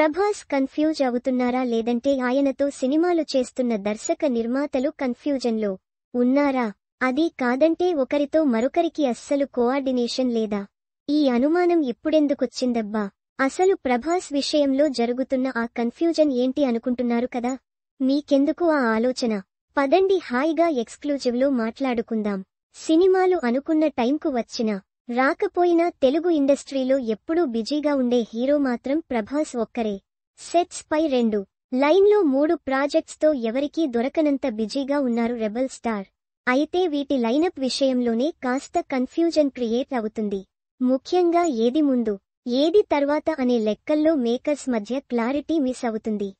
Prabhas confuse అవుతున్నారా లేదంటే ఆయనతో సినిమాలు చేస్తున్న దర్శక నిర్మాతలు కన్ఫ్యూజన్లో ఉన్నారా? అది కాదంటే ఒకరితో మరొకరికి అస్సలు కోఆర్డినేషన్ లేదా? ఈ అనుమానం ఇప్పుడెందుకొచ్చిందబ్బా? అసలు ప్రభాస్ విషయంలో జరుగుతున్న ఆ కన్ఫ్యూజన్ ఏంటి అనుకుంటున్నారు కదా? మీకెందుకు ఆ ఆలోచన? పదండి హాయిగా ఎక్స్క్లూజివ్లో మాట్లాడుకుందాం. సినిమాలు అనుకున్న టైంకు వచ్చినా రాకపోయినా తెలుగు ఇండస్ట్రీలో ఎప్పుడూ బిజీగా ఉండే హీరో మాత్రం ప్రభాస్ ఒక్కరే. సెట్స్ పై 2 లైన్లో 3 ప్రాజెక్ట్స్తో ఎవరికీ దొరకనంత బిజీగా ఉన్నారు రెబల్ స్టార్. అయితే వీటి లైనప్ విషయంలోనే కాస్త కన్ఫ్యూజన్ క్రియేట్ అవుతుంది. ముఖ్యంగా ఏది ముందు ఏది తర్వాత అనే లెక్కల్లో మేకర్స్ మధ్య క్లారిటీ మిస్ అవుతుంది.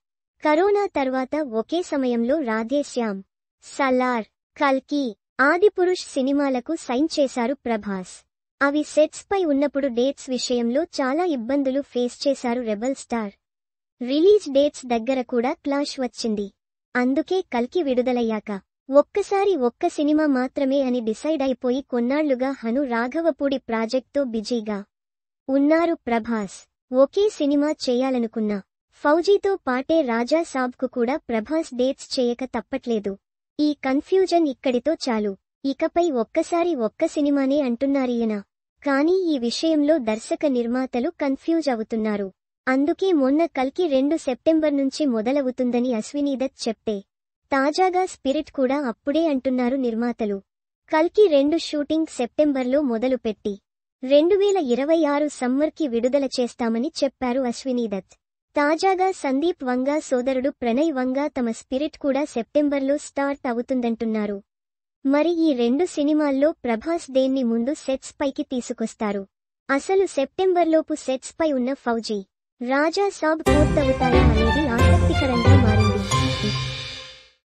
కరోనా తర్వాత ఒకే సమయంలో రాధేశ్యామ్, సలార్, కల్కి, ఆదిపురుష్ సినిమాలకు సైన్ చేశారు ప్రభాస్. అవి సెట్స్ పై ఉన్నప్పుడు డేట్స్ విషయంలో చాలా ఇబ్బందులు ఫేస్ చేశారు రెబల్ స్టార్. రిలీజ్ డేట్స్ దగ్గర కూడా క్లాష్ వచ్చింది. అందుకే కల్కి విడుదలయ్యాక ఒక్కసారి ఒక్క సినిమా మాత్రమే అని డిసైడ్ అయిపోయి కొన్నాళ్లుగా హను రాఘవపూడి ప్రాజెక్ట్తో బిజీగా ఉన్నారు ప్రభాస్. ఒకే సినిమా చేయాలనుకున్నా ఫౌజీతో పాటే రాజా సాబ్కు కూడా ప్రభాస్ డేట్స్ చేయక తప్పట్లేదు. ఈ కన్ఫ్యూజన్ ఇక్కడితో చాలు. ఇకపై ఒక్కసారి ఒక్క సినిమానే అంటున్నారీయన. కానీ ఈ విషయంలో దర్శక నిర్మాతలు కన్ఫ్యూజ్ అవుతున్నారు. అందుకే మొన్న కల్కి 2 సెప్టెంబర్ నుంచి మొదలవుతుందని అశ్వినీదత్ చెప్తే తాజాగా స్పిరిట్ కూడా అప్పుడే అంటున్నారు నిర్మాతలు. కల్కి 2 షూటింగ్ సెప్టెంబర్లో మొదలుపెట్టి 2026 సమ్మర్కి విడుదల చేస్తామని చెప్పారు అశ్వినీదత్. తాజాగా సందీప్ వంగా సోదరుడు ప్రణయ్ వంగా తమ స్పిరిట్ కూడా సెప్టెంబర్లో స్టార్ట్ అవుతుందంటున్నారు. మరి ఈ 2 సినిమాల్లో ప్రభాస్ దేన్ని ముందు సెట్స్ పైకి తీసుకొస్తారు? అసలు సెప్టెంబర్లోపు సెట్స్ పై ఉన్న ఫౌజీ, రాజా సాబ్ పూర్తవుతాయా అనేది ఆసక్తికరమైన